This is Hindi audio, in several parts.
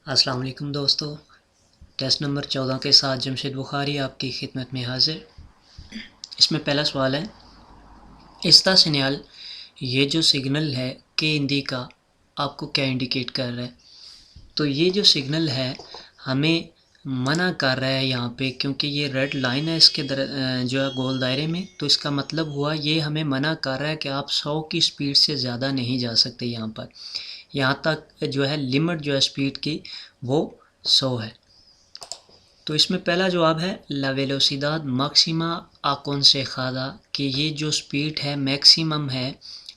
अस्सलाम वालेकुम दोस्तों। टेस्ट नंबर 14 के साथ जमशेद बुखारी आपकी खिदमत में हाजिर। इसमें पहला सवाल है, इसका सिग्नल ये जो सिग्नल है के हिंदी का आपको क्या इंडिकेट कर रहा है। तो ये जो सिग्नल है हमें मना कर रहा है यहाँ पे, क्योंकि ये रेड लाइन है इसके जो है गोल दायरे में। तो इसका मतलब हुआ ये हमें मना कर रहा है कि आप 100 की स्पीड से ज़्यादा नहीं जा सकते यहाँ पर। यहाँ तक जो है लिमिट जो है स्पीड की वो 100 है। तो इसमें पहला जवाब है ला वेलोसिदाद máxima aconsejada, कि ये जो स्पीड है मैक्सिमम है।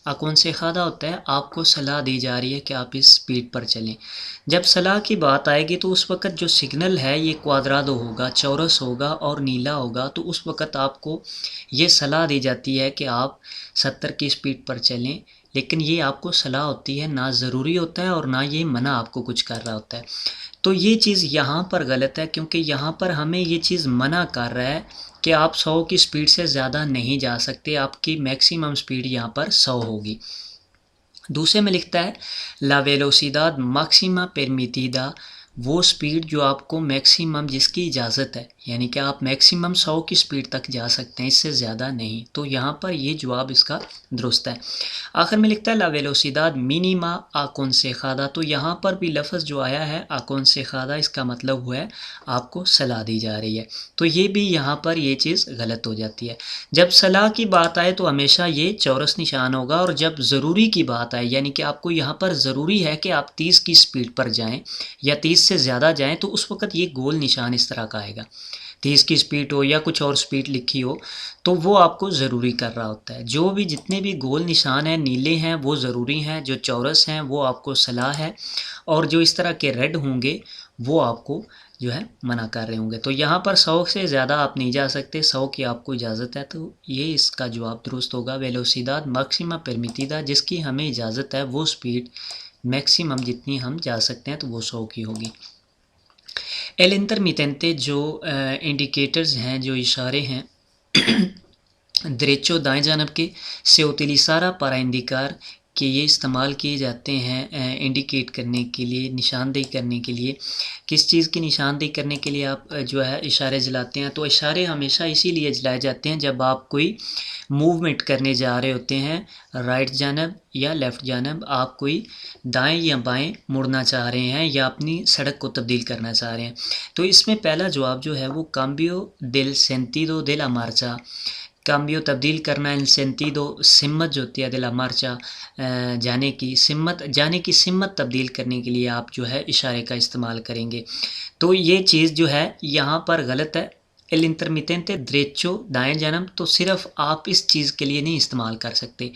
aconsejada होता है आपको सलाह दी जा रही है कि आप इस स्पीड पर चलें। जब सलाह की बात आएगी तो उस वक़्त जो सिग्नल है ये क्वाड्रादो होगा, चौरस होगा और नीला होगा। तो उस वक़्त आपको ये सलाह दी जाती है कि आप 70 की स्पीड पर चलें, लेकिन ये आपको सलाह होती है, ना ज़रूरी होता है और ना ये मना आपको कुछ कर रहा होता है। तो ये चीज़ यहाँ पर गलत है, क्योंकि यहाँ पर हमें ये चीज़ मना कर रहा है कि आप 100 की स्पीड से ज़्यादा नहीं जा सकते, आपकी मैक्सिमम स्पीड यहाँ पर 100 होगी। दूसरे में लिखता है ला वेलोसिदाद máxima permitida, वो स्पीड जो आपको मैक्सिमम जिसकी इजाज़त है, यानी कि आप मैक्सिमम 100 की स्पीड तक जा सकते हैं, इससे ज़्यादा नहीं। तो यहाँ पर ये जवाब इसका दुरुस्त है। आखिर में लिखता है ला वेलोसिदाद mínima aconsejada, तो यहाँ पर भी लफ्ज़ जो आया है aconsejada, इसका मतलब हुआ है आपको सलाह दी जा रही है। तो ये भी यहाँ पर ये चीज़ गलत हो जाती है। जब सलाह की बात आए तो हमेशा ये चौरस निशान होगा, और जब ज़रूरी की बात आए, यानी कि आपको यहाँ पर ज़रूरी है कि आप 30 की स्पीड पर जाएं या 30 से ज़्यादा जाएं, तो उस वक़्त ये गोल निशान इस तरह का आएगा। 30 की स्पीड हो या कुछ और स्पीड लिखी हो तो वो आपको ज़रूरी कर रहा होता है। जो भी जितने भी गोल निशान हैं नीले हैं वो ज़रूरी हैं, जो चौरस हैं वो आपको सलाह है, और जो इस तरह के रेड होंगे वो आपको जो है मना कर रहे होंगे। तो यहाँ पर 100 से ज़्यादा आप नहीं जा सकते, 100 की आपको इजाज़त है। तो ये इसका जवाब दुरुस्त होगा। वेलोसिदाद máxima permitida, जिसकी हमें इजाज़त है, वो स्पीड मैक्सिमम जितनी हम जा सकते हैं तो वो 100 की होगी। एल इंटरमिटेंटे, जो इंडिकेटर्स हैं, जो इशारे हैं देरेचो दाएं जानब के, से उतिलिसारा para indicar, कि ये इस्तेमाल किए जाते हैं इंडिकेट करने के लिए, निशानदेही करने के लिए। किस चीज़ की निशानदेही करने के लिए आप जो है इशारे जलाते हैं? तो इशारे हमेशा इसीलिए जलाए जाते हैं जब आप कोई मूवमेंट करने जा रहे होते हैं, राइट जानब या लेफ़्ट जानब, आप कोई दाएं या बाएं मुड़ना चाह रहे हैं या अपनी सड़क को तब्दील करना चाह रहे हैं। तो इसमें पहला जवाब जो है वो cambio del sentido de la marcha, काम्बियो तब्दील करना, इन सेंटीदो सिम्मत जो होती है दिला मार्चा, जाने की सिम्मत तब्दील करने के लिए आप जो है इशारे का इस्तेमाल करेंगे। तो ये चीज़ जो है यहाँ पर गलत है। एल इंटरमिटेंटे देरेचो दाएं जानब, तो सिर्फ आप इस चीज़ के लिए नहीं इस्तेमाल कर सकते,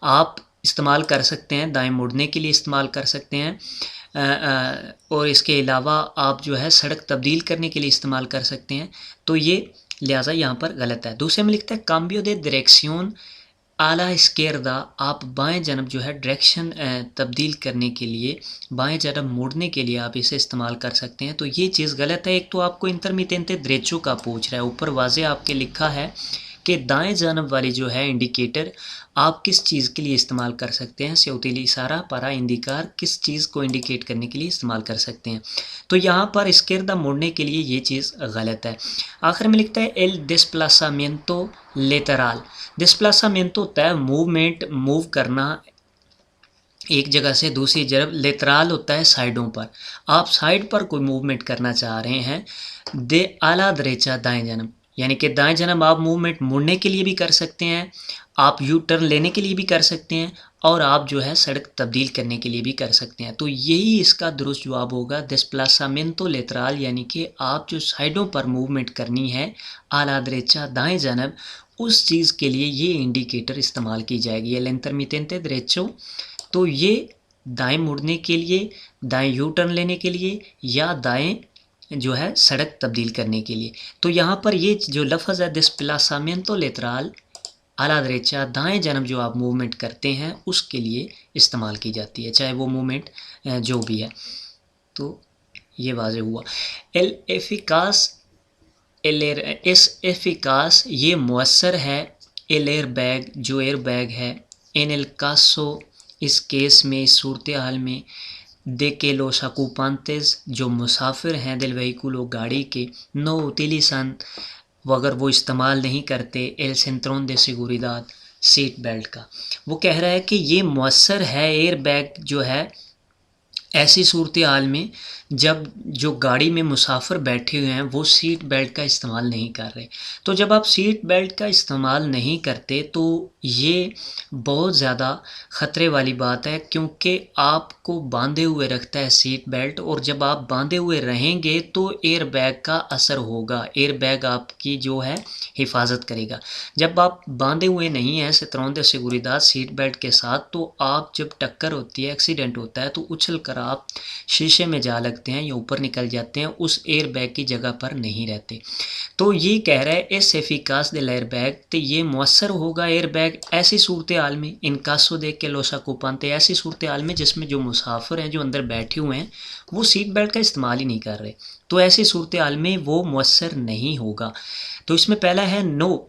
आप इस्तेमाल कर सकते हैं दाएं मुड़ने के लिए इस्तेमाल कर सकते हैं, और इसके अलावा आप जो है सड़क तब्दील करने के लिए इस्तेमाल कर सकते हैं। तो ये लिहाजा यहाँ पर गलत है। दूसरे में लिखता है cambio de dirección a la izquierda, आप बाएं जानब जो है डायरेक्शन तब्दील करने के लिए, बाएं जानब मोड़ने के लिए आप इसे इस्तेमाल कर सकते हैं। तो ये चीज़ गलत है। एक तो आपको इंटरमिटेंटे देरेचो का पूछ रहा है, ऊपर वाजे आपके लिखा है कि दाएं जानब वाली जो है इंडिकेटर आप किस चीज़ के लिए इस्तेमाल कर सकते हैं, से उतिलिसारा para indicar, किस चीज़ को इंडिकेट करने के लिए इस्तेमाल कर सकते हैं। तो यहाँ पर izquierda मोड़ने के लिए ये चीज़ गलत है। आखिर में लिखता है एल desplazamiento lateral, डिस्प्लेसमेंट होता है मूवमेंट, मूव करना एक जगह से दूसरी जगह। लेतराल होता है साइडों पर, आप साइड पर कोई मूवमेंट करना चाह रहे हैं। दे आला दरेचा दाएं जानब, यानी कि दाएं जानब आप मूवमेंट मुड़ने के लिए भी कर सकते हैं, आप यू टर्न लेने के लिए भी कर सकते हैं, और आप जो है सड़क तब्दील करने के लिए भी कर सकते हैं। तो यही इसका दुरुस्त जवाब होगा desplazamiento lateral, यानी कि आप जो साइडों पर मूवमेंट करनी है आला दरेचा दाएं जानब, उस चीज़ के लिए ये इंडिकेटर इस्तेमाल की जाएगी। एल इंटरमिटेंटे देरेचो, तो ये दाएं मुड़ने के लिए, दाएं यू टर्न लेने के लिए, या दाएं जो है सड़क तब्दील करने के लिए। तो यहाँ पर ये जो लफ्ज़ है desplazamiento lateral a la derecha, दाएं जानब जो आप मूवमेंट करते हैं उसके लिए इस्तेमाल की जाती है, चाहे वो मूवमेंट जो भी है। तो ये वाज़ेह हुआ। एल एफिकास, एफिकास ये मुअस्सर है। एल एयर बैग, जो एयर बैग है। इन एल कासो, इस केस में, इस सूरत हाल में। de que los ocupantes जो मुसाफिर हैं del vehículo गाड़ी के no utilizan वो अगर वो इस्तेमाल नहीं करते एल सेंट्रोन de seguridad सीट बेल्ट का। वो कह रहा है कि ये मौसर है एयर बैग जो है ऐसी सूरत हाल में जब जो गाड़ी में मुसाफिर बैठे हुए हैं वो सीट बेल्ट का इस्तेमाल नहीं कर रहे। तो जब आप सीट बेल्ट का इस्तेमाल नहीं करते तो ये बहुत ज़्यादा ख़तरे वाली बात है, क्योंकि आपको बांधे हुए रखता है सीट बेल्ट, और जब आप बांधे हुए रहेंगे तो एयर बैग का असर होगा, एयर बैग आपकी जो है हिफाजत करेगा। जब आप बांधे हुए नहीं हैं सितरौन दे seguridad सीट बेल्ट के साथ, तो आप जब टक्कर होती है, एक्सीडेंट होता है, तो उछल कर आप शीशे में जा लगते हैं या ऊपर निकल जाते हैं, उस एयर बैग की जगह पर नहीं रहते। तो ये कह रहा है S efficacious del air bag, तो ये मौसर होगा एयर बैग ऐसी सूरत हाल में, इन कासो दे के लोसा कुपानते, ऐसी सूरत हाल में जिसमें जो मुसाफिर हैं जो अंदर बैठे हुए हैं वो सीट बेल्ट का इस्तेमाल ही नहीं कर रहे, तो ऐसी सूरत हाल में वो मौसर नहीं होगा। तो इसमें पहला है नो,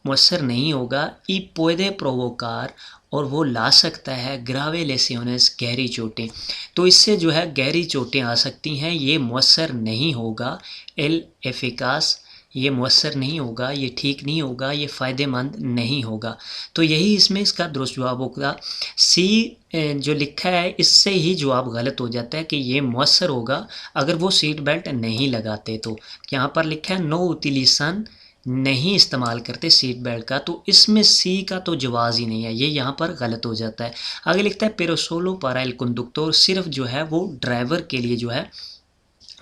मौसर नहीं होगा, ई पुede provocar, और वो ला सकता है ग्रावे लेसियोनेस गहरी चोटें, तो इससे जो है गहरी चोटें आ सकती हैं, ये मौसर नहीं होगा। एल एफिकास, ये मौसर नहीं होगा, ये ठीक नहीं होगा, ये फ़ायदेमंद नहीं होगा। तो यही इसमें इसका दुरुस्त जवाब होगा। सी जो लिखा है इससे ही जवाब गलत हो जाता है कि ये मौसर होगा अगर वो सीट बेल्ट नहीं लगाते। तो यहाँ पर लिखा है नो उतिलिसन, नहीं इस्तेमाल करते सीट बेल्ट का, तो इसमें सी का तो जवाब ही नहीं है, ये यहाँ पर गलत हो जाता है। आगे लिखता है पेरो सोलो पारा एल कंडक्टर, सिर्फ जो है वो ड्राइवर के लिए जो है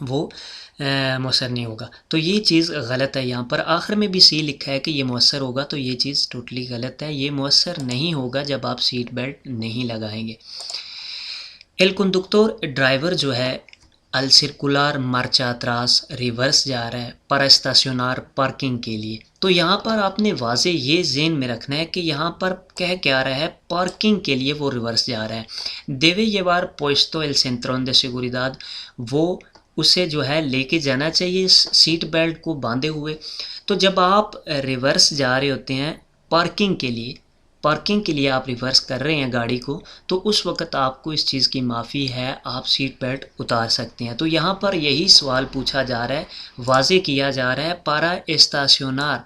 वो मौसर नहीं होगा, तो ये चीज़ गलत है। यहाँ पर आखिर में भी सी लिखा है कि ये मौसर होगा, तो ये चीज़ टोटली गलत है, ये मौसर नहीं होगा जब आप सीट बेल्ट नहीं लगाएंगे। एल कंडक्टर ड्राइवर जो है अल सर्कुलर मार्चा अत्रास रिवर्स जा रहा है पर स्टेशनर पार्किंग के लिए। तो यहाँ पर आपने वाजे ये ज़हन में रखना है कि यहाँ पर कह क्या रहा है, पार्किंग के लिए वो रिवर्स जा रहा है। देवे ये बार पोस्टो एल सेंट्रोन दे seguridad, वो उसे जो है लेके जाना चाहिए सीट बेल्ट को बांधे हुए। तो जब आप रिवर्स जा रहे होते हैं पार्किंग के लिए, पार्किंग के लिए आप रिवर्स कर रहे हैं गाड़ी को, तो उस वक्त आपको इस चीज़ की माफ़ी है, आप सीट बेल्ट उतार सकते हैं। तो यहाँ पर यही सवाल पूछा जा रहा है, वाजे किया जा रहा है, पारा स्टेशनर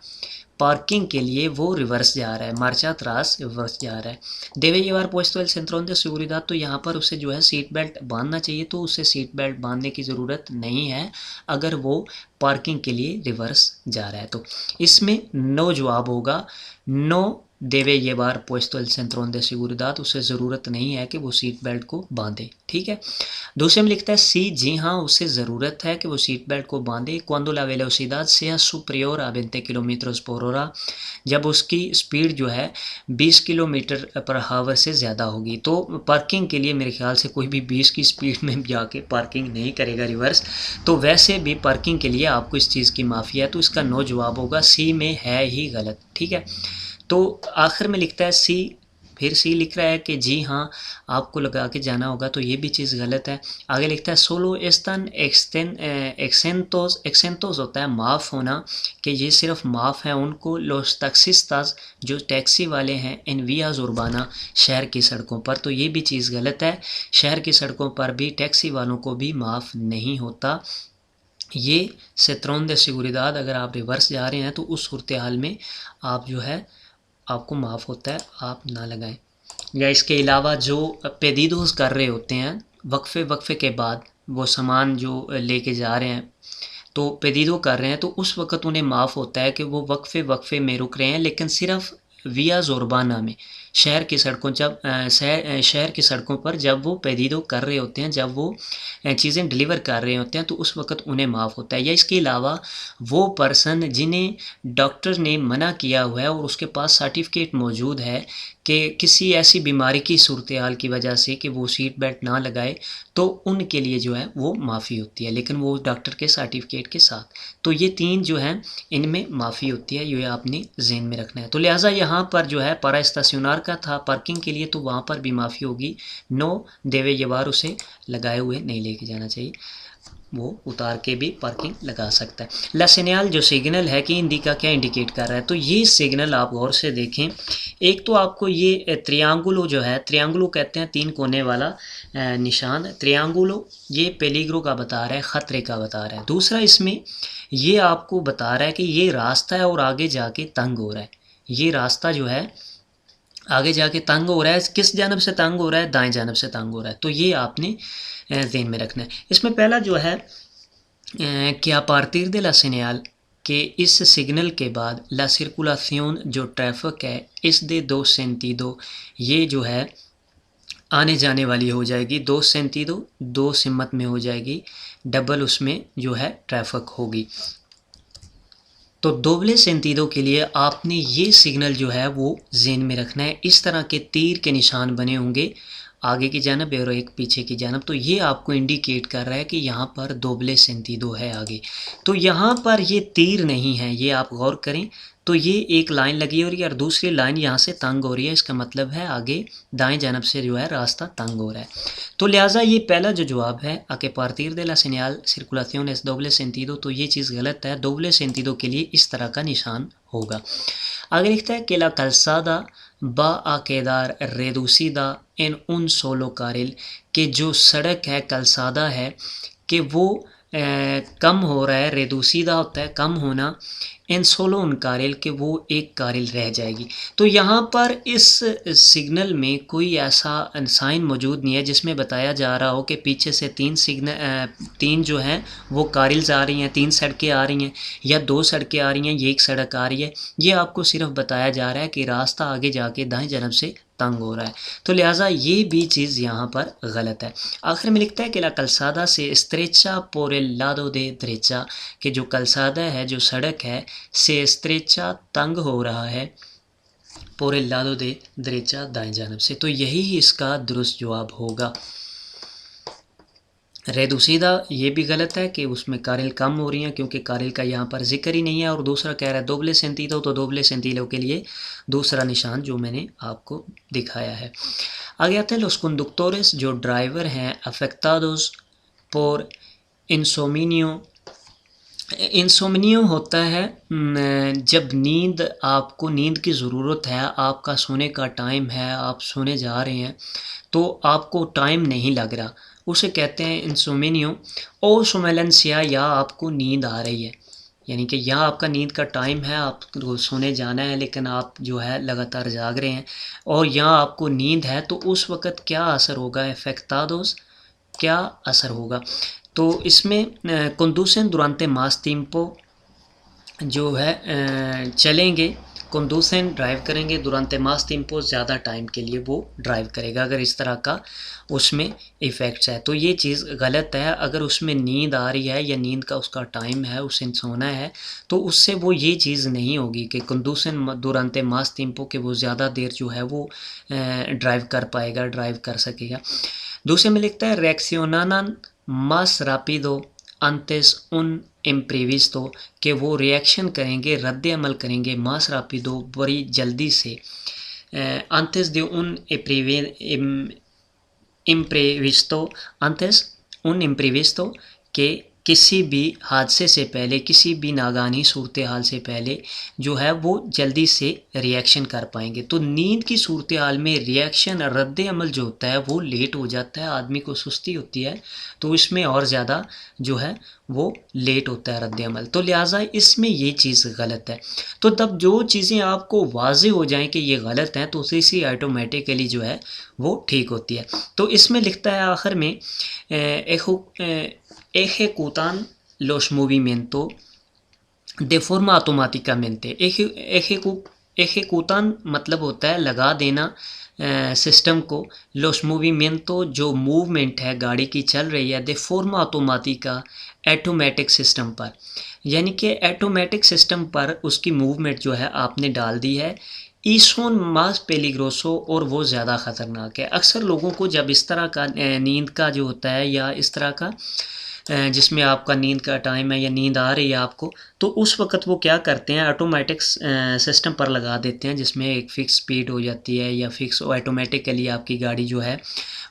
पार्किंग के लिए वो रिवर्स जा रहा है, मार्चा अत्रास रिवर्स जा रहा है। देवे ये बार पोस्टो एल सेंट्रोन दे seguridad, तो यहाँ पर उसे जो है सीट बेल्ट बांधना चाहिए, तो उसे सीट बेल्ट बांधने की ज़रूरत नहीं है अगर वो पार्किंग के लिए रिवर्स जा रहा है। तो इसमें नो जवाब होगा, नो देवे ये बार पोस्टो एल सेंट्रोन दे seguridad, उसे ज़रूरत नहीं है कि वो सीट बेल्ट को बांधे, ठीक है। दूसरे में लिखता है सी, जी हाँ उसे ज़रूरत है कि वो सीट बेल्ट को बांधे। cuando la velocidad sea superior a 20 kilometre पर हora, जब उसकी स्पीड जो है 20 किलोमीटर पर हावर से ज़्यादा होगी। तो पार्किंग के लिए मेरे ख्याल से कोई भी 20 की स्पीड में जाके पार्किंग नहीं करेगा रिवर्स, तो वैसे भी पार्किंग के लिए आपको इस चीज़ की माफ़ी है, तो इसका नो जवाब होगा, सी में है ही गलत, ठीक है। तो आखिर में लिखता है सी, फिर सी लिख रहा है कि जी हाँ आपको लगा के जाना होगा, तो ये भी चीज़ गलत है। आगे लिखता है सोलो एस्तन एक्सेंटोस, एक्सेंटोस होता है माफ़ होना, कि ये सिर्फ माफ़ है उनको, लोस टैक्सिस्तास जो टैक्सी वाले हैं, इन वियाज उर्बाना शहर की सड़कों पर, तो ये भी चीज़ गलत है, शहर की सड़कों पर भी टैक्सी वालों को भी माफ़ नहीं होता। ये सेंट्रोन दे seguridad, अगर आप रिवर्स जा रहे हैं तो उस सूरत हाल में आप जो है आपको माफ़ होता है, आप ना लगाएं। या इसके अलावा जो पेदीदोस कर रहे होते हैं वक्फे के बाद, वो सामान जो लेके जा रहे हैं तो पेदीदो कर रहे हैं, तो उस वक्त उन्हें माफ़ होता है कि वो वक्फे में रुक रहे हैं, लेकिन सिर्फ विया ज़ोरबाना में, शहर की सड़कों जब शहर की सड़कों पर जब वो पेदीदो कर रहे होते हैं, जब वो चीज़ें डिलीवर कर रहे होते हैं, तो उस वक्त उन्हें माफ़ होता है। या इसके अलावा वो पर्सन जिन्हें डॉक्टर ने मना किया हुआ है और उसके पास सर्टिफिकेट मौजूद है कि किसी ऐसी बीमारी की सूरत हाल की वजह से कि वो सीट बेल्ट ना लगाए, तो उनके लिए जो है वो माफ़ी होती है, लेकिन वो डॉक्टर के सर्टिफिकेट के साथ। तो ये तीन जो हैं इनमें माफ़ी होती है, ये आपने जहन में रखना है। तो लिहाजा यहाँ पर जो है पारा स्टेशनर का था पार्किंग के लिए, तो वहाँ पर भी माफ़ी होगी। नो देवे llevar, उसे लगाए हुए नहीं लेके जाना चाहिए, वो उतार के भी पार्किंग लगा सकता है। ला सेनियल जो सिग्नल है कि हिंदी का क्या इंडिकेट कर रहा है, तो ये सिग्नल आप गौर से देखें। एक तो आपको ये त्रियांगुलो जो है, त्रियांगुलो कहते हैं 3 कोने वाला निशान, त्रियांगुलो ये पेलिग्रो का बता रहा है, ख़तरे का बता रहा है। दूसरा इसमें ये आपको बता रहा है कि ये रास्ता है और आगे जाके तंग हो रहा है। ये रास्ता जो है आगे जाके तंग हो रहा है, किस जानब से तंग हो रहा है, दाएं जानब से तंग हो रहा है। तो ये आपने ज़हन में रखना है। इसमें पहला जो है कि a partir de la señal के इस सिग्नल के बाद ला सर्कुलाción जो ट्रैफिक है इस दे दो सेंटिडो, ये जो है आने जाने वाली हो जाएगी, दो सेंटिडो दो सिमत में हो जाएगी, डबल उसमें जो है ट्रैफिक होगी। तो दोबले सेंटिडो के लिए आपने ये सिग्नल जो है वो ज़हन में रखना है। इस तरह के तीर के निशान बने होंगे आगे की जानब और एक पीछे की जानब, तो ये आपको इंडिकेट कर रहा है कि यहाँ पर दोबले सेंटिडो है आगे। तो यहाँ पर ये तीर नहीं है, ये आप गौर करें। तो ये एक लाइन लगी हो रही है और दूसरी लाइन यहाँ से तंग हो रही है, इसका मतलब है आगे दाएं जानब से जो है रास्ता तंग हो रहा है। तो लिहाजा ये पहला जो जवाब है आके पार्tir de la señal circulación es doble sentido, तो ये चीज़ गलत है। दोबले सेंटिडो के लिए इस तरह का निशान होगा। आगे लिखता है कि la calzada va a quedar reducida en un solo carril, कि जो सड़क है कलसादा है कि वो कम हो रहा है, रेदूसीदा होता है कम होना, इन सोलो उन कारिल के वो एक कारिल रह जाएगी। तो यहाँ पर इस सिग्नल में कोई ऐसा साइन मौजूद नहीं है जिसमें बताया जा रहा हो कि पीछे से तीन जो हैं वो कारिल्स आ रही हैं, 3 सड़कें आ रही हैं या 2 सड़कें आ रही हैं, ये एक सड़क आ रही है। ये आपको सिर्फ बताया जा रहा है कि रास्ता आगे जाके दाएं जानब से तंग हो रहा है। तो लिहाजा ये भी चीज़ यहाँ पर गलत है। आखिर में लिखता है कि ला कलसादा से estrecha por el lado de derecha, कि जो कलसादा है जो सड़क है से estrecha तंग हो रहा है por el lado de derecha दाएं जानब से। तो यही इसका दुरुस्त जवाब होगा। रेदूसीदा ये भी गलत है कि उसमें कारिल कम हो रही हैं क्योंकि कारिल का यहाँ पर जिक्र ही नहीं है। और दूसरा कह रहा है दोबले सेंटिडो, तो दोबले सेंटिडो के लिए दूसरा निशान जो मैंने आपको दिखाया है। आगे आते हैं los conductores, जो ड्राइवर हैं afectados por insomnio। इंसोमनियो होता है जब आपको नींद की ज़रूरत है, आपका सोने का टाइम है, आप सोने जा रहे हैं तो आपको टाइम नहीं लग रहा, उसे कहते हैं इंसोमनियो। ओ सोमेलेंसिया, या आपको नींद आ रही है, यानी कि यहाँ आपका नींद का टाइम है, आपको सोने जाना है लेकिन आप जो है लगातार जाग रहे हैं और यहाँ आपको नींद है, तो उस वक़्त क्या असर होगा, afectados क्या असर होगा। तो इसमें conducen durante más tiempo जो है चलेंगे, conducen ड्राइव करेंगे, durante más tiempo ज़्यादा टाइम के लिए वो ड्राइव करेगा अगर इस तरह का उसमें इफ़ेक्ट्स है। तो ये चीज़ गलत है। अगर उसमें नींद आ रही है या नींद का उसका टाइम है, उसे सोना है, तो उससे वो ये चीज़ नहीं होगी कि conducen durante más tiempo कि वो ज़्यादा देर जो है वो ड्राइव कर पाएगा, ड्राइव कर सकेगा। दूसरे में लिखता है reaccionan más rápido antes un imprevisto, कि वो रिएक्शन करेंगे, रद्द अमल करेंगे, más rápido बड़ी जल्दी से, antes de un imprevisto, antes un imprevisto के किसी भी हादसे से पहले, किसी भी नागानी सूरत हाल से पहले जो है वो जल्दी से रिएक्शन कर पाएंगे। तो नींद की सूरत हाल में रिएक्शन रद्द अमल जो होता है वो लेट हो जाता है, आदमी को सुस्ती होती है, तो इसमें और ज़्यादा जो है वो लेट होता है रद्द अमल। तो लिहाजा इसमें ये चीज़ गलत है। तो तब जो चीज़ें आपको वाज़े हो जाएं कि ये गलत हैं, तो उसी ऑटोमेटिकली जो है वो ठीक होती है। तो इसमें लिखता है आखिर में ejecutan los movimientos de forma automáticamente। ejecutan मतलब होता है लगा देना सिस्टम को, los movimientos जो मूवमेंट है गाड़ी की चल रही है, de forma automática automatic system पर, यानी कि ऑटोमेटिक सिस्टम पर उसकी मूवमेंट जो है आपने डाल दी है। ईसोन मास पेलिग्रोसो, और वो ज़्यादा ख़तरनाक है। अक्सर लोगों को जब इस तरह का नींद का जो होता है या इस तरह का जिसमें आपका नींद का टाइम है या नींद आ रही है आपको, तो उस वक्त वो क्या करते हैं, ऑटोमेटिक सिस्टम पर लगा देते हैं, जिसमें एक फ़िक्स स्पीड हो जाती है या फिक्स ऑटोमेटिकली आपकी गाड़ी जो है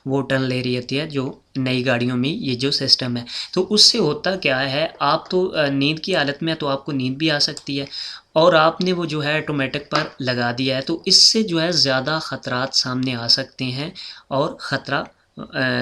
वो टर्न ले रही होती है, जो नई गाड़ियों में ये जो सिस्टम है। तो उससे होता क्या है, आप तो नींद की हालत में तो आपको नींद भी आ सकती है, और आपने वो जो है ऑटोमेटिक पर लगा दिया है, तो इससे जो है ज़्यादा ख़तरात सामने आ सकते हैं और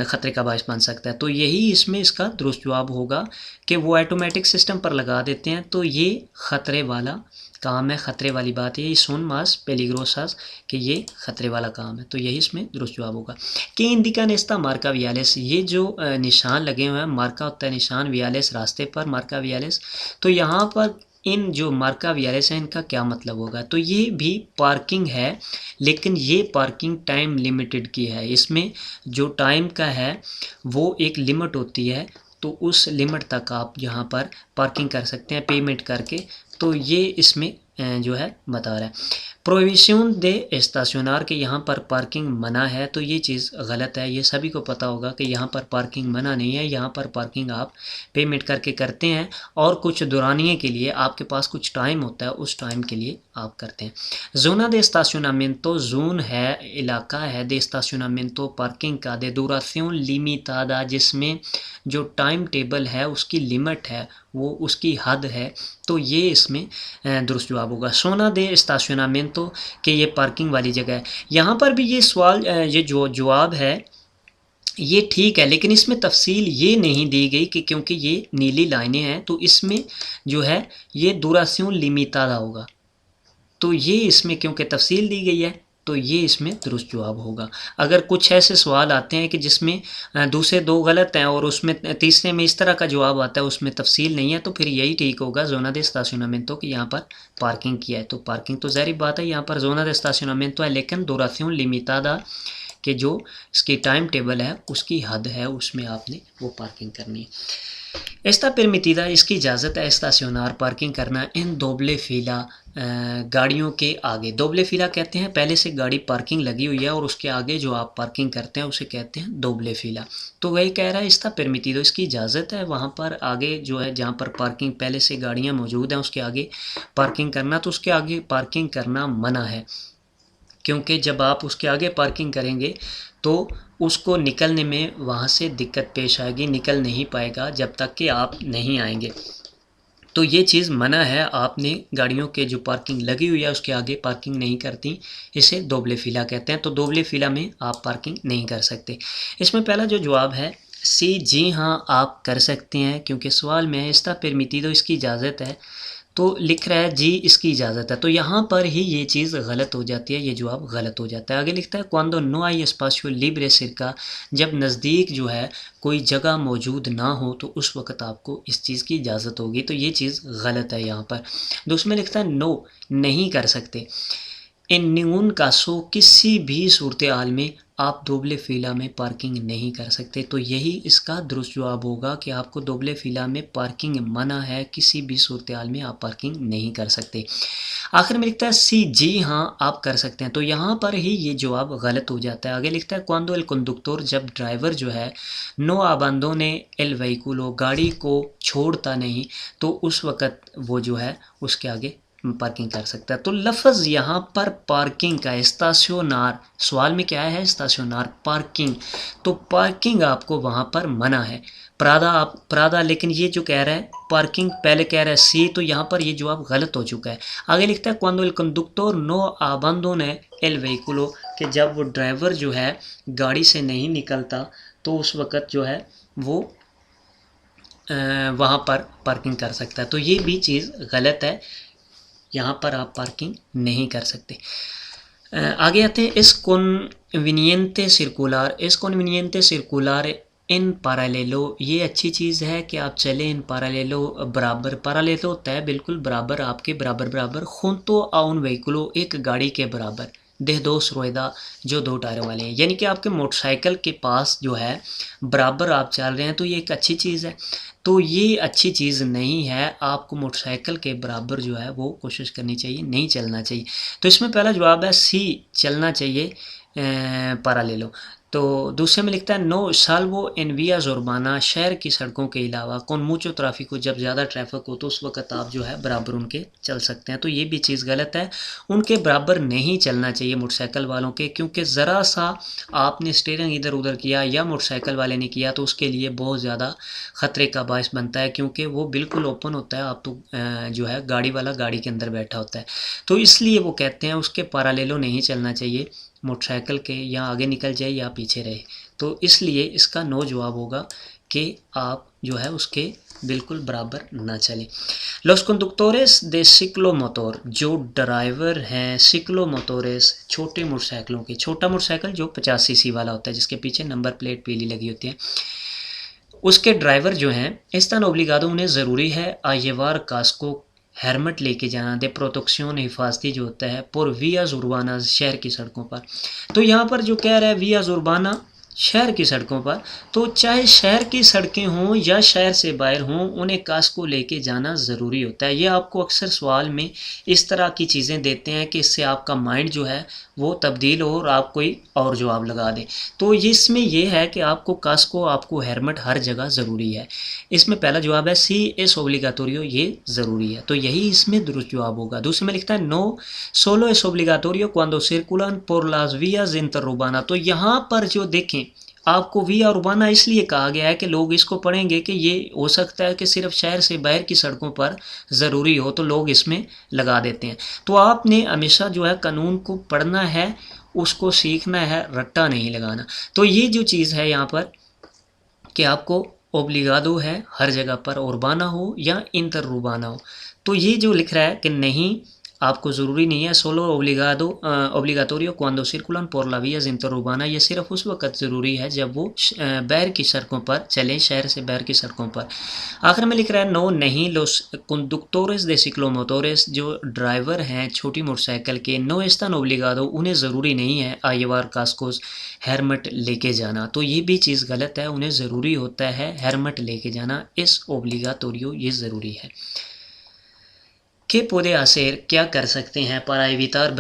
ख़तरे का बायस बन सकता है। तो यही इसमें इसका दुरुस्त जवाब होगा कि वो ऑटोमेटिक सिस्टम पर लगा देते हैं, तो ये ख़तरे वाला काम है, ख़तरे वाली बात है, ये सोन मास पेलिग्रोसास कि ये ख़तरे वाला काम है। तो यही इसमें दुरुस्त जवाब होगा। कि इंडिका नेस्ता मार्का वियालेस, ये जो निशान लगे हुए हैं, मार्का होता है निशान, वियालेस रास्ते पर, मार्का वियालेस, तो यहाँ पर इन जो मार्का वियालेस है इनका क्या मतलब होगा, तो ये भी पार्किंग है, लेकिन ये पार्किंग टाइम लिमिटेड की है। इसमें जो टाइम का है वो एक लिमिट होती है, तो उस लिमिट तक आप यहाँ पर पार्किंग कर सकते हैं पेमेंट करके। तो ये इसमें जो है बता रहा है। प्रोविशन दे एस्टाशनार के यहाँ पर पार्किंग मना है, तो ये चीज़ गलत है। ये सभी को पता होगा कि यहाँ पर पार्किंग मना नहीं है, यहाँ पर पार्किंग आप पेमेंट करके करते हैं, और कुछ दौरानिए के लिए आपके पास कुछ टाइम होता है, उस टाइम के लिए आप करते हैं। जोना दे एस्टाशनामेंटो, जोन है, इलाका है, दे एस्टाशनामेंटो पार्किंग का, दे दूराción limitada, जिसमें जो टाइम टेबल है उसकी लिमिट है, वो उसकी हद है, तो ये इसमें दुरुस्त जवाब होगा। सोना दे एस्टाशनामेंटो कि ये पार्किंग वाली जगह है। यहाँ पर भी ये सवाल, ये जो जवाब है ये ठीक है, लेकिन इसमें तफसील ये नहीं दी गई कि क्योंकि ये नीली लाइनें हैं, तो इसमें जो है ये दूराción limitada होगा, तो ये इसमें क्योंकि तफसील दी गई है, तो ये इसमें दुरुस्त जवाब होगा। अगर कुछ ऐसे सवाल आते हैं कि जिसमें दूसरे दो गलत हैं और उसमें तीसरे में इस तरह का जवाब आता है, उसमें तफसील नहीं है, तो फिर यही ठीक होगा जोना दे estacionamiento कि यहाँ पर पार्किंग किया है। तो पार्किंग तो ज़ाहिर बात है, यहाँ पर जोना दे estacionamiento है, लेकिन दूराción limitada कि जो इसकी टाइम टेबल है उसकी हद है, उसमें आपने वो पार्किंग करनी है। एस्ता परमिटिदा, इसकी इजाज़त है एस्टाशनार पार्किंग करना इन दोबले फीला, गाड़ियों के आगे। दोबले फीला कहते हैं पहले से गाड़ी पार्किंग लगी हुई है और उसके आगे जो आप पार्किंग करते हैं उसे कहते हैं दोबले फीला। तो वही कह रहा है एस्ता परमिटिदो, इसकी इजाज़त है वहाँ पर आगे जो है जहाँ पर पार्किंग पहले से गाड़ियाँ मौजूद हैं उसके आगे पार्किंग करना, तो उसके आगे पार्किंग करना मना है, क्योंकि जब आप उसके आगे पार्किंग करेंगे तो उसको निकलने में वहाँ से दिक्कत पेश आएगी, निकल नहीं पाएगा जब तक कि आप नहीं आएंगे। तो ये चीज़ मना है, आपने गाड़ियों के जो पार्किंग लगी हुई है उसके आगे पार्किंग नहीं करती, इसे दोबले फीला कहते हैं। तो दोबले फीला में आप पार्किंग नहीं कर सकते। इसमें पहला जो जवाब है सी, जी हाँ आप कर सकते हैं, क्योंकि सवाल में है एस्ता परमिटिदो, इसकी इजाज़त है, तो लिख रहा है जी इसकी इजाज़त है, तो यहाँ पर ही ये चीज़ गलत हो जाती है, ये जवाब गलत हो जाता है। आगे लिखता है cuando no hay espacio libre cerca, जब नज़दीक जो है कोई जगह मौजूद ना हो तो उस वक्त आपको इस चीज़ की इजाज़त होगी, तो ये चीज़ गलत है यहाँ पर। दूसरे में लिखता है नो, नहीं कर सकते। इन निगुन कासो, किसी भी सूरत हाल में आप दोबले फ़िला में पार्किंग नहीं कर सकते, तो यही इसका दुरुस्त जवाब होगा कि आपको दोबले फ़िला में पार्किंग मना है, किसी भी सूरत हाल में आप पार्किंग नहीं कर सकते। आखिर में लिखता है सी, जी हाँ आप कर सकते हैं, तो यहाँ पर ही ये जवाब गलत हो जाता है। आगे लिखता है cuando el conductor, जब ड्राइवर जो है नो abandone el vehículo, गाड़ी को छोड़ता नहीं, तो उस वक़्त वो जो है उसके आगे पार्किंग कर सकता है। तो लफ्ज़ यहाँ पर पार्किंग का एस्टाशनार, सवाल में क्या है एस्टाशनार पार्किंग, तो पार्किंग आपको वहाँ पर मना है। प्रादा, लेकिन ये जो कह रहा है पार्किंग पहले कह रहा है सी, तो यहाँ पर ये जवाब गलत हो चुका है। आगे लिखता है cuando el conductor no abandone el vehículo, कि जब वो ड्राइवर जो है गाड़ी से नहीं निकलता तो उस वक़्त जो है वो वहाँ पर पार्किंग कर सकता है, तो ये भी चीज़ गलत है, यहाँ पर आप पार्किंग नहीं कर सकते। आगे आते हैं इस कॉन्वीनियंटे सर्कुलर, इस कॉन्वीनियंटे सर्कुलर इन पैरेललो, ये अच्छी चीज़ है कि आप चलें इन पैरेललो, बराबर, पैरेललो होता है बिल्कुल बराबर, आपके बराबर बराबर, junto a un vehículo, एक गाड़ी के बराबर, दे दोस रोएदा, जो दो टायरों वाले हैं, यानी कि आपके मोटरसाइकिल के पास जो है बराबर आप चल रहे हैं, तो ये एक अच्छी चीज़ है। तो ये अच्छी चीज़ नहीं है, आपको मोटरसाइकिल के बराबर जो है वो कोशिश करनी चाहिए, नहीं चलना चाहिए। तो इसमें पहला जवाब है सी, चलना चाहिए पैरेललो। तो दूसरे में लिखता है नो साल्वो इन वियाज उर्बाना, शहर की सड़कों के अलावा कौन मुचो ट्रैफिक हो, जब ज़्यादा ट्रैफिक हो तो उस वक्त आप जो है बराबर उनके चल सकते हैं। तो ये भी चीज़ गलत है, उनके बराबर नहीं चलना चाहिए मोटरसाइकिल वालों के, क्योंकि ज़रा सा आपने स्टीयरिंग इधर उधर किया या मोटरसाइकिल वाले ने किया तो उसके लिए बहुत ज़्यादा ख़तरे का बायस बनता है, क्योंकि वो बिल्कुल ओपन होता है, आप तो जो है गाड़ी वाला गाड़ी के अंदर बैठा होता है। तो इसलिए वो कहते हैं उसके पैरेलल नहीं चलना चाहिए मोटरसाइकिल के, या आगे निकल जाए या पीछे रहे। तो इसलिए इसका नो जवाब होगा कि आप जो है उसके बिल्कुल बराबर ना चलें। Los conductores de ciclomotor, जो ड्राइवर हैं सिक्लोमोटोरेस छोटे मोटरसाइकिलों के, छोटा मोटरसाइकिल जो 50 सीसी वाला होता है जिसके पीछे नंबर प्लेट पीली लगी होती है, उसके ड्राइवर जो हैं están obligados, उन्हें ज़रूरी है आयेवार कास्को हेलमेट लेके जाना, दे प्रोटेक्शन हिफाजती जो होता है पर वियाज उर्बाना, शहर की सड़कों पर। तो यहाँ पर जो कह रहा है वियाज उर्बाना, शहर की सड़कों पर, तो चाहे शहर की सड़कें हों या शहर से बाहर हों उन्हें कास्को लेके जाना ज़रूरी होता है। ये आपको अक्सर सवाल में इस तरह की चीज़ें देते हैं कि इससे आपका माइंड जो है वो तब्दील हो और आप कोई और जवाब लगा दें। तो इसमें यह है कि आपको कास्को, आपको हेलमेट हर जगह ज़रूरी है। इसमें पहला जवाब है सी एस ओब्लिगाटोरियो, ये ज़रूरी है, तो यही इसमें दुरुस्त जवाब होगा। दूसरे में लिखता है नो सोलो एस ओब्लिगाटोरियो क्वांडो सर्कुलन por las vías interurbanas, तो यहाँ पर जो देखें आपको विया उर्बाना इसलिए कहा गया है कि लोग इसको पढ़ेंगे कि ये हो सकता है कि सिर्फ शहर से बाहर की सड़कों पर ज़रूरी हो तो लोग इसमें लगा देते हैं। तो आपने हमेशा जो है कानून को पढ़ना है, उसको सीखना है, रट्टा नहीं लगाना। तो ये जो चीज़ है यहाँ पर कि आपको ओब्लिगादो है हर जगह पर, उर्बाना हो या इंटरउर्बाना हो, तो ये जो लिख रहा है कि नहीं आपको ज़रूरी नहीं है सोलो ओब्लिगाटोरियो क्वांडो सर्कुलन por la vías interurbanas, ये सिर्फ उस वक्त ज़रूरी है जब वो बाहर की सड़कों पर चलें, शहर से बाहर की सड़कों पर। आखिर में लिख रहा है नो नहीं los conductores de ciclomotores, जो ड्राइवर हैं छोटी मोटरसाइकिल के, नो están obligados, उन्हें ज़रूरी नहीं है आयेवार कास्कोस हेलमेट लेके जाना। तो ये भी चीज़ गलत है, उन्हें ज़रूरी होता है हेलमेट लेके जाना, इस ओब्लिगाटोरियो ये ज़रूरी है। के पौधे आसेर क्या कर सकते हैं para evitar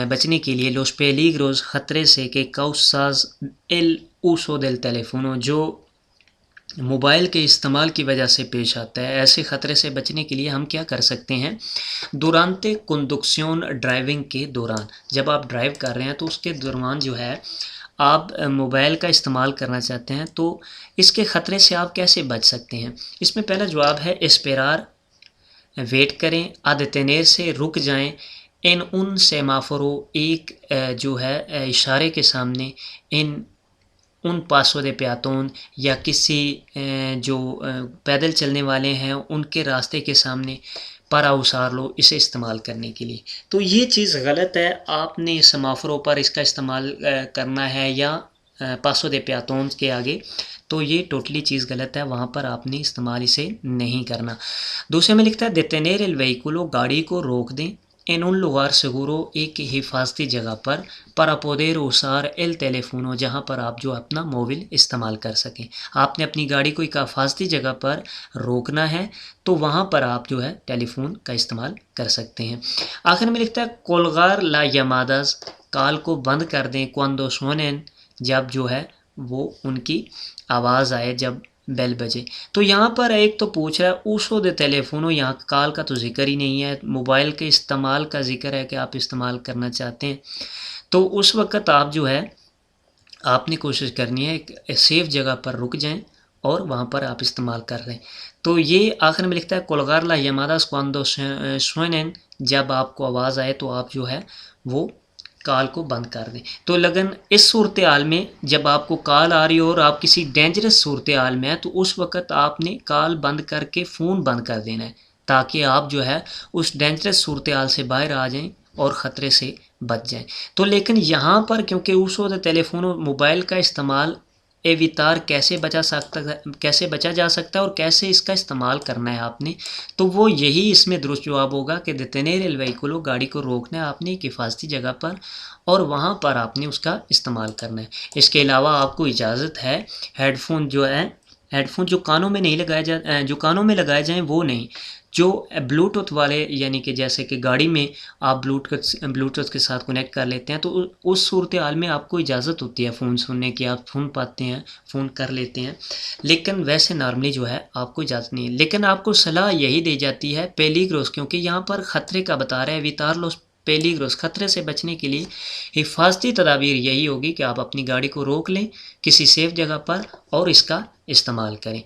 बचने के लिए los peligros ख़तरे से के causas el uso del teléfono, जो मोबाइल के इस्तेमाल की वजह से पेश आता है, ऐसे ख़तरे से बचने के लिए हम क्या कर सकते हैं। दुरांते कंडक्शन, ड्राइविंग के दौरान, जब आप ड्राइव कर रहे हैं तो उसके दौरान जो है आप मोबाइल का इस्तेमाल करना चाहते हैं, तो इसके ख़तरे से आप कैसे बच सकते हैं। इसमें पहला जवाब है एस्पेरार, वेट करें, आदतेनेर से रुक जाएं, इन उन सेमाफोरो, एक जो है इशारे के सामने, इन उन पासो दे प्यातोन, या किसी जो पैदल चलने वाले हैं उनके रास्ते के सामने पारा उसार लो इसे इस्तेमाल करने के लिए। तो ये चीज़ गलत है, आपने सेमाफोरों पर इसका इस्तेमाल करना है या पासो दे प्यातोन के आगे, तो ये टोटली चीज़ गलत है, वहाँ पर आपने इस्तेमाल इसे नहीं करना। दूसरे में लिखता है detener el vehículo, गाड़ी को रोक दें, en un lugar seguro, एक हिफाजती जगह पर, para poder usar el teléfono, जहाँ पर आप जो अपना मोबाइल इस्तेमाल कर सकें। आपने अपनी गाड़ी को एक हिफाजती जगह पर रोकना है तो वहाँ पर आप जो है टेलीफोन का इस्तेमाल कर सकते हैं। आखिर में लिखता है colgar las llamadas, कॉल को बंद कर दें, cuando suenen, जब जो है वो उनकी आवाज़ आए, जब बेल बजे। तो यहाँ पर एक तो पूछ रहा है उशो दे टेलीफोनो, यहाँ कॉल का तो जिक्र ही नहीं है, मोबाइल के इस्तेमाल का जिक्र है कि आप इस्तेमाल करना चाहते हैं, तो उस वक़्त आप जो है आपने कोशिश करनी है एक सेफ़ जगह पर रुक जाएं और वहाँ पर आप इस्तेमाल कर रहे हैं। तो ये आखिर में लिखता है colgar las llamadas cuando suenen, जब आपको आवाज़ आए तो आप जो है वो कॉल को बंद कर दें। तो लगन इस सूरत हाल में जब आपको कॉल आ रही हो और आप किसी डेंजरस सूरत हाल में है तो उस वक़्त आपने कॉल बंद करके फ़ोन बंद कर देना है, ताकि आप जो है उस डेंजरस सूरत हाल से बाहर आ जाएं और ख़तरे से बच जाएं। तो लेकिन यहाँ पर क्योंकि उस वक्त टेलीफोन और मोबाइल का इस्तेमाल एवितार कैसे बचा जा सकता है और कैसे इसका इस्तेमाल करना है आपने, तो वो यही इसमें दुरुस्त जवाब होगा कि detener el vehículo, गाड़ी को रोकना है आपने एक हिफाजती जगह पर और वहाँ पर आपने उसका इस्तेमाल करना है। इसके अलावा आपको इजाज़त है हेडफोन जो है, हेडफोन जो कानों में नहीं लगाए जो कानों में लगाए जाएं वो नहीं, जो ब्लूटूथ वाले, यानी कि जैसे कि गाड़ी में आप ब्लूटूथ के साथ कनेक्ट कर लेते हैं, तो उस सूरत हाल में आपको इजाज़त होती है फ़ोन सुनने की, आप सुन पाते हैं, फ़ोन कर लेते हैं। लेकिन वैसे नॉर्मली जो है आपको इजाज़त नहीं है। लेकिन आपको सलाह यही दी जाती है पेलिग्रोस, क्योंकि यहाँ पर ख़तरे का बता रहा है वितार लोस पेलिग्रोस। ख़तरे से बचने के लिए हिफाजती तदाबीर यही होगी कि आप अपनी गाड़ी को रोक लें किसी सेफ जगह पर और इसका इस्तेमाल करें।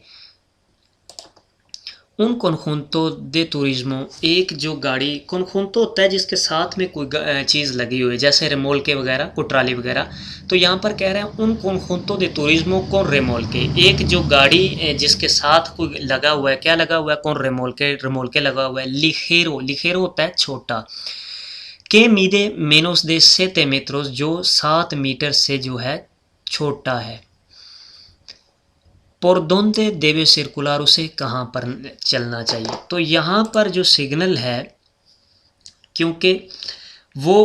उन कॉन्जूंटो दे तुरिज्मो, एक जो गाड़ी कॉन्जूंटो होता है जिसके साथ में कोई चीज़ लगी हुई है, जैसे रेमोल्के वगैरह, कोई ट्राली वगैरह। तो यहाँ पर कह रहे हैं उन कॉन्जूंटो दे तुरिज्मो con रेमोल्के, एक जो गाड़ी जिसके साथ कोई लगा हुआ है, क्या लगा हुआ है, con रेमोल्के, रेमोल्के लगा हुआ है। लिखेरो, लिखेरो होता है छोटा। के मीदे मेनोस दे 7 metros, जो 7 मीटर से जो है छोटा है। por dónde debe circular, उसे कहाँ पर चलना चाहिए। तो यहाँ पर जो सिग्नल है, क्योंकि वो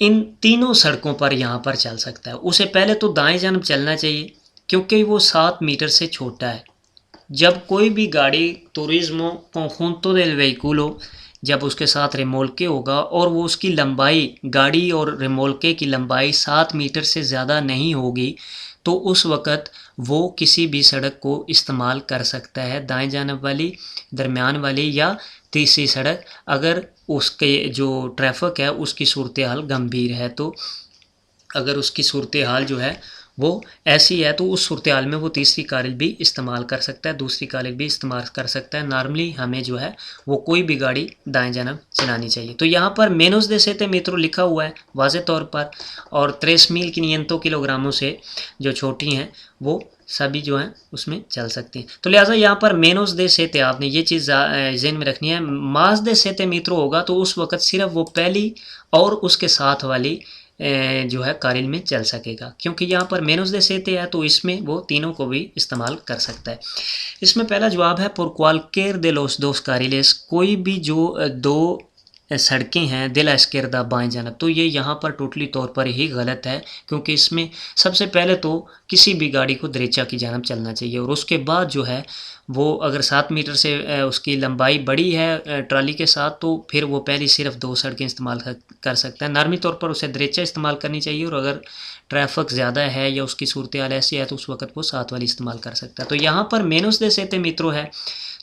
इन तीनों सड़कों पर यहाँ पर चल सकता है, उसे पहले तो दाएं जानब चलना चाहिए क्योंकि वो 7 मीटर से छोटा है। जब कोई भी गाड़ी तुरिज्मो conjunto del vehículo, जब उसके साथ रेमोल्के होगा और वो उसकी लंबाई, गाड़ी और रेमोल्के की लंबाई 7 मीटर से ज़्यादा नहीं होगी, तो उस वक़्त वो किसी भी सड़क को इस्तेमाल कर सकता है, दाएं जानब वाली, दरमियान वाली या तीसरी सड़क, अगर उसके जो ट्रैफिक है उसकी सूरत हाल गंभीर है। तो अगर उसकी सूरत हाल जो है वो ऐसी है तो उस सूरत हाल में वो तीसरी कारिल भी इस्तेमाल कर सकता है, दूसरी कारिल भी इस्तेमाल कर सकता है। नॉर्मली हमें जो है वो कोई भी गाड़ी दाएं जानब चलानी चाहिए। तो यहाँ पर मेनोस दे 7 metros लिखा हुआ है वाज़े तौर पर, और 3,500 किलोग्रामों से जो छोटी हैं वो सभी जो हैं उसमें चल सकती हैं। तो लिहाजा यहाँ पर मेनोस दे 7, आपने ये चीज़ ज़हन में रखनी है। मास दे 7 metros होगा तो उस वक़्त सिर्फ वो पहली और उसके साथ वाली जो है कारिल में चल सकेगा, क्योंकि यहाँ पर मेनोस दे 7 है तो इसमें वो तीनों को भी इस्तेमाल कर सकता है। इसमें पहला जवाब है por cualquier de los dos carriles, कोई भी जो दो सड़कें हैं दिल एस्केरदा बाएं जानब। तो ये यहाँ पर टोटली तौर पर ही गलत है, क्योंकि इसमें सबसे पहले तो किसी भी गाड़ी को दरेचा की जानब चलना चाहिए, और उसके बाद जो है वो अगर 7 मीटर से उसकी लंबाई बड़ी है ट्राली के साथ, तो फिर वो पहली सिर्फ 2 सड़कें इस्तेमाल कर सकता है। नॉर्मली तौर पर उसे दरेचा इस्तेमाल करनी चाहिए, और अगर ट्रैफिक ज़्यादा है या उसकी सूरत हाल ऐसी है तो उस वक्त वो 7 वाली इस्तेमाल कर सकता है। तो यहाँ पर मेनोस दे 7 metros है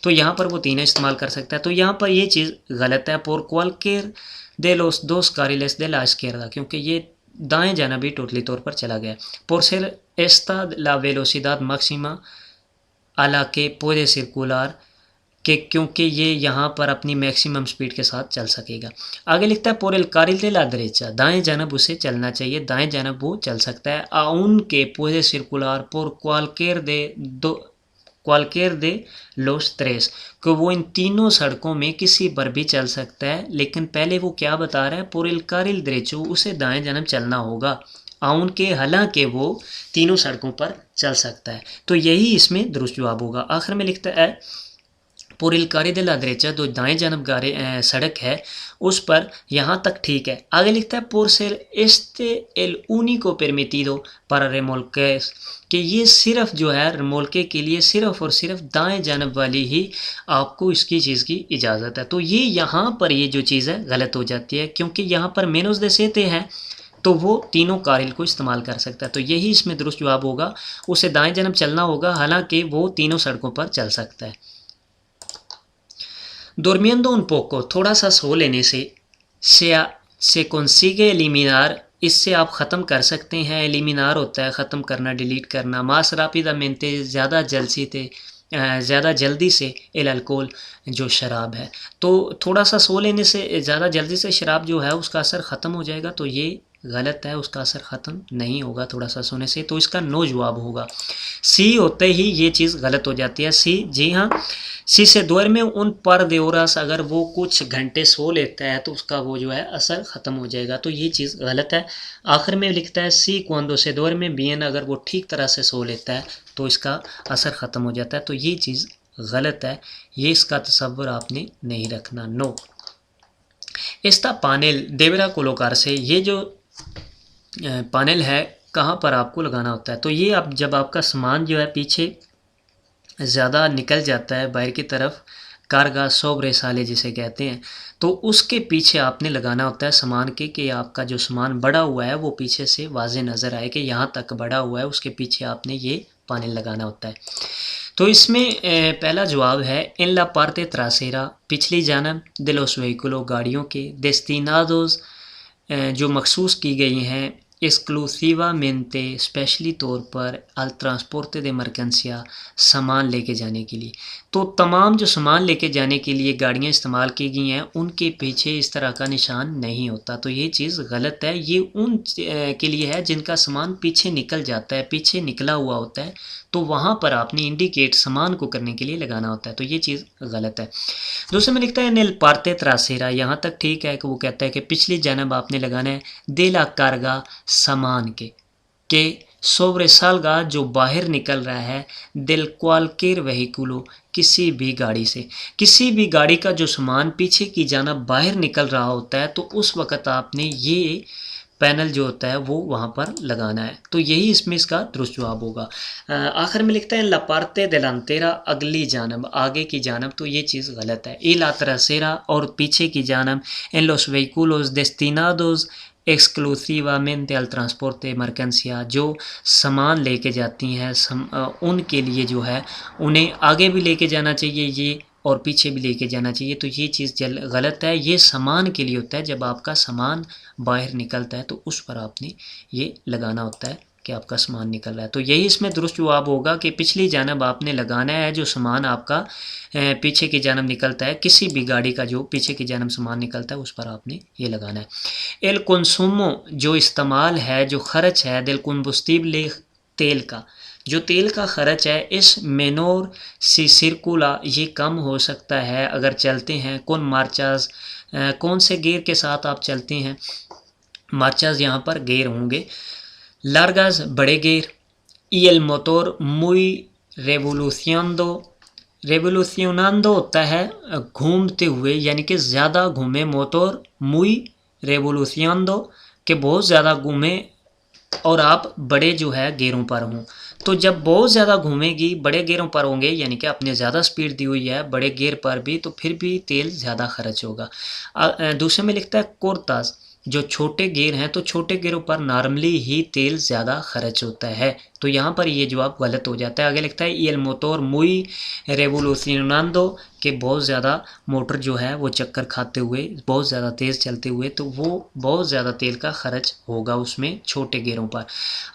तो यहाँ पर वो तीनों इस्तेमाल कर सकता है। तो यहाँ पर ये चीज़ गलत है, por cualquier de los dos carriles de la izquierda, क्योंकि ये दाएं जानब भी टोटली तौर पर चला गया। por ser esta la velocidad máxima a la que puede circular, कि क्योंकि ये यहाँ पर अपनी मैक्सिमम स्पीड के साथ चल सकेगा। आगे लिखता है por el carril de la derecha, दाएं जानब उसे चलना चाहिए, दाएं जानब वो चल सकता है। aunque puede circular por cualquier de los tres, कि वो इन तीनों सड़कों में किसी पर भी चल सकता है। लेकिन पहले वो क्या बता रहा है, por el carril derecho, उसे दाएं जानब चलना होगा, आउन के, हालांकि वो तीनों सड़कों पर चल सकता है। तो यही इसमें दुरुस्त जवाब होगा। आखिर में लिखता है por el carril de la derecha, जो दाएं जानब सड़क है उस पर यहाँ तक ठीक है। आगे लिखता है por ser este el único permitido para remolques, कि ये सिर्फ जो है रेमोल्के के लिए सिर्फ और सिर्फ दाएं जानब वाली ही आपको इसकी चीज़ की इजाज़त है। तो ये यहाँ पर ये जो चीज़ है गलत हो जाती है, क्योंकि यहाँ पर मेनोस दे 7 है तो वो तीनों कारिल को इस्तेमाल कर सकता है। तो यही इसमें दुरुस्त जवाब होगा, उसे दाएं जानब चलना होगा, हालांकि वो तीनों सड़कों पर चल सकता है। Durmiendo un poco, थोड़ा सा सो लेने से consigue eliminar, इससे आप ख़त्म कर सकते हैं। एलिमिनार होता है ख़त्म करना, डिलीट करना। más rápidamente, ज़्यादा जल्दी से एल अल्कोहल, जो शराब है। तो थोड़ा सा सो लेने से ज़्यादा जल्दी से शराब जो है उसका असर ख़त्म हो जाएगा, तो ये गलत है, उसका असर ख़त्म नहीं होगा थोड़ा सा सोने से। तो इसका नो जवाब होगा। सी होते ही ये चीज़ गलत हो जाती है। सी, जी हाँ, सी से दोर में उन पर देवरस, अगर वो कुछ घंटे सो लेता है तो उसका वो जो है असर ख़त्म हो जाएगा, तो ये चीज़ गलत है। आखिर में लिखता है सी क्वांडो से दोर में बीएन, अगर वो ठीक तरह से सो लेता है तो इसका असर ख़त्म हो जाता है, तो ये चीज़ गलत है, ये इसका तसव्वुर आपने नहीं रखना। नो। इस्ता पानेल देवरा कोलोकार से, ये जो पानेल है कहाँ पर आपको लगाना होता है, तो ये आप जब आपका सामान जो है पीछे ज़्यादा निकल जाता है बाहर की तरफ, कारगा सोबरे साले जिसे कहते हैं, तो उसके पीछे आपने लगाना होता है सामान के, कि आपका जो सामान बढ़ा हुआ है वो पीछे से वाज़े नज़र आए कि यहाँ तक बढ़ा हुआ है, उसके पीछे आपने ये पैनल लगाना होता है। तो इसमें पहला जवाब है इन ला पार्टे ट्रासेरा, पिछली जानब de los vehículos गाड़ियों के, destinados जो मखसूस की गई हैं, एक्सक्लूसिवामेंटे स्पेशली तौर पर अल ट्रांसपोर्टे de mercancía सामान लेके जाने के लिए। तो तमाम जो सामान लेके जाने के लिए गाड़ियाँ इस्तेमाल की गई हैं उनके पीछे इस तरह का निशान नहीं होता, तो ये चीज़ गलत है। ये उन के लिए है जिनका सामान पीछे निकल जाता है, पीछे निकला हुआ होता है, तो वहाँ पर आपने इंडिकेट सामान को करने के लिए लगाना होता है, तो ये चीज़ गलत है। दूसरे में लिखता है नेल पार्ते त्रासेरा, यहाँ तक ठीक है कि वो कहता है कि पिछली जानब आपने लगाना है दे ला कारगा सामान के सोबरे सालगा जो बाहर निकल रहा है, दिल क्वालकेर वहीकुलो किसी भी गाड़ी से, किसी भी गाड़ी का जो सामान पीछे की जानब बाहर निकल रहा होता है तो उस वक़्त आपने ये पैनल जो होता है वो वहाँ पर लगाना है, तो यही इसमें इसका दुरुस्त जवाब होगा। आखिर में लिखता है ला पार्ते देलांतेरा अगली जानब, आगे की जानब, तो ये चीज़ गलत है। ई ला ट्रासेरा और पीछे की जानब, इन लोस वेहिकुलोस डेस्टिनादोस एक्सक्लूसिवामेंटे अल ट्रांसपोर्टे मर्केंसिया जो सामान लेके जाती हैं उनके लिए जो है उन्हें आगे भी लेके जाना चाहिए ये और पीछे भी लेके जाना चाहिए, तो ये चीज़ गलत है। ये सामान के लिए होता है, जब आपका सामान बाहर निकलता है तो उस पर आपने ये लगाना होता है कि आपका सामान निकल रहा है, तो यही इसमें दुरुस्त जवाब होगा कि पिछली जानब आपने लगाना है जो सामान आपका पीछे की जानब निकलता है, किसी भी गाड़ी का जो पीछे की जानब सामान निकलता है उस पर आपने ये लगाना है। एल कंसुमो जो इस्तेमाल है, जो खर्च है, दिल कंबुस्टिबले तेल का, जो तेल का खर्च है, इस मेनोर सी सिरकुला ये कम हो सकता है अगर चलते हैं कौन मार्चाज, कौन से गियर के साथ आप चलते हैं, मार्चाज यहाँ पर गियर होंगे, लार्गाज बड़े gear, y el motor muy revolucionando, रेवोल्यूशनando होता है घूमते हुए, यानी कि ज़्यादा घूमे, मोटर muy revolucionando के बहुत ज़्यादा घूमे और आप बड़े जो है गेयरों पर हों, तो जब बहुत ज़्यादा घूमेगी बड़े गेयरों पर होंगे, यानी कि आपने ज़्यादा स्पीड दी हुई है बड़े गेयर पर भी, तो फिर भी तेल ज़्यादा खर्च होगा। दूसरे में लिखता है कोर्ताज जो छोटे गेयर हैं, तो छोटे गेयरों पर नॉर्मली ही तेल ज़्यादा खर्च होता है, तो यहाँ पर ये जवाब गलत हो जाता है। आगे लिखता है ये मोटर मुई रेवोल्यूशनando के बहुत ज़्यादा मोटर जो है वो चक्कर खाते हुए बहुत ज़्यादा तेज़ चलते हुए, तो वो बहुत ज़्यादा तेल का खर्च होगा उसमें छोटे गेयरों पर।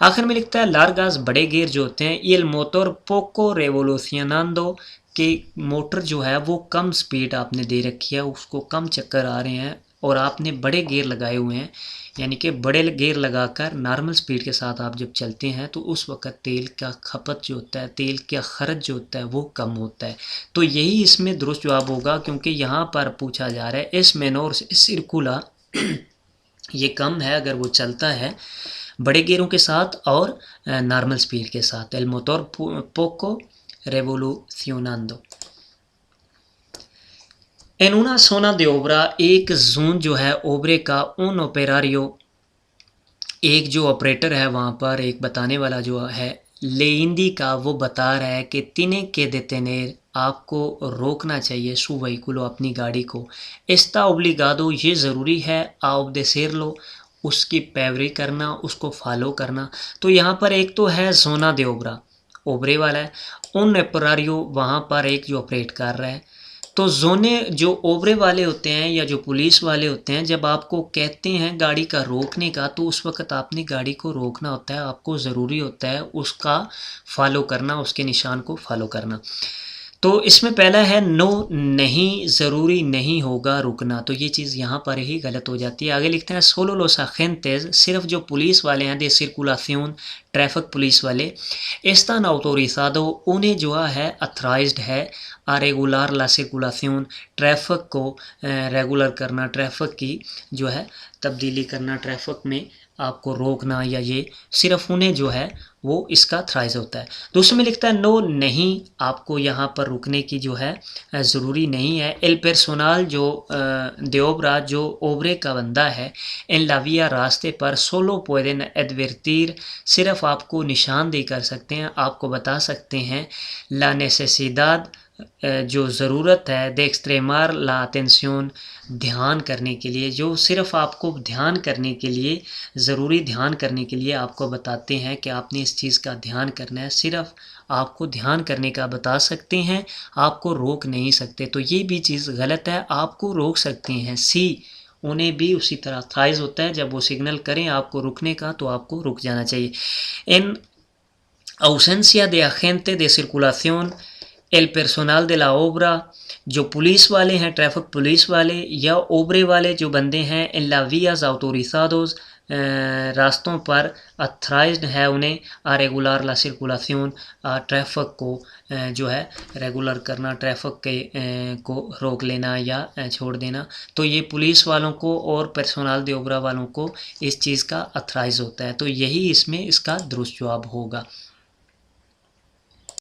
आखिर में लिखता है लार्गास बड़े गेयर जो होते हैं, ये मोटर पोको रेवोल्यूशनando के मोटर जो है वो कम स्पीड आपने दे रखी है, उसको कम चक्कर आ रहे हैं और आपने बड़े गियर लगाए हुए हैं, यानी कि बड़े गियर लगाकर नॉर्मल स्पीड के साथ आप जब चलते हैं तो उस वक़्त तेल का खपत जो होता है, तेल का खर्च जो होता है वो कम होता है, तो यही इसमें दुरुस्त जवाब होगा, क्योंकि यहाँ पर पूछा जा रहा है इस मेनोर सिरकुला ये कम है अगर वो चलता है बड़े गियरों के साथ और नॉर्मल स्पीड के साथ। एल मोटर पोको रेवोल्यूशनando। En una zona de obra एक जोन जो है ओबरे का उन ओपेरारियो एक जो ऑपरेटर है वहाँ पर एक बताने वाला जो है लेइंदी का, वो बता रहा है कि तिने के देतेनेर आपको रोकना चाहिए सु वहीकुलो अपनी गाड़ी को, एस्ता ओब्लिगादो ये ज़रूरी है आओ दे सेर लो उसकी पैरवी करना, उसको फॉलो करना। तो यहाँ पर एक तो है जोना दे ओबरा ओबरे वाला है, उन ओपेरारियो वहाँ पर एक जो ऑपरेट कर रहा है, तो जोने जो ओबरे वाले होते हैं या जो पुलिस वाले होते हैं जब आपको कहते हैं गाड़ी का रोकने का, तो उस वक़्त आपने गाड़ी को रोकना होता है, आपको ज़रूरी होता है उसका फॉलो करना, उसके निशान को फॉलो करना। तो इसमें पहला है नो नहीं, ज़रूरी नहीं होगा रुकना, तो ये चीज़ यहाँ पर ही गलत हो जाती है। आगे लिखते हैं सोलो लोस agentes, सिर्फ जो पुलिस वाले हैं दे सर्कुलाción ट्रैफिक पुलिस वाले, están autorizados उन्हें जो है अथराइज्ड है आ रेगुलर ला सर्कुलाción ट्रैफिक को रेगुलर करना, ट्रैफिक की जो है तब्दीली करना, ट्रैफिक में आपको रोकना, या ये सिर्फ उन्हें जो है वो इसका थ्राइज होता है। दूसरे में लिखता है नो नहीं, आपको यहाँ पर रुकने की जो है ज़रूरी नहीं है। एल पर्सोनल जो देओबरा जो ओबरे का बंदा है, इन लाविया रास्ते पर सोलो पुeden एडवर्tir सिर्फ आपको निशान दे कर सकते हैं, आपको बता सकते हैं ला नेसेसिदाद जो ज़रूरत है de extremar la atención, ध्यान करने के लिए, जो सिर्फ़ आपको ध्यान करने के लिए, ज़रूरी ध्यान करने के लिए आपको बताते हैं कि आपने इस चीज़ का ध्यान करना है, सिर्फ़ आपको ध्यान करने का बता सकते हैं, आपको रोक नहीं सकते। तो ये भी चीज़ गलत है, आपको रोक सकते हैं। सी उन्हें भी उसी तरह थाइज़ होता है, जब वो सिग्नल करें आपको रुकने का तो आपको रुक जाना चाहिए। इन ausencia de agente de circulación, el personal de la obra, जो पुलिस वाले हैं, ट्रैफिक पुलिस वाले या ओबरे वाले जो बंदे हैं, इन ला vías autorizados, रास्तों पर अथराइज्ड है उन्हें आ रेगुलर ला सर्कुलाción, ट्रैफिक को जो है रेगुलर करना, ट्रैफिक के को रोक लेना या छोड़ देना। तो ये पुलिस वालों को और पर्सनल दे ओबरा वालों को इस चीज़ का अथराइज होता है। तो यही इसमें इसका दुरुस्त जवाब होगा।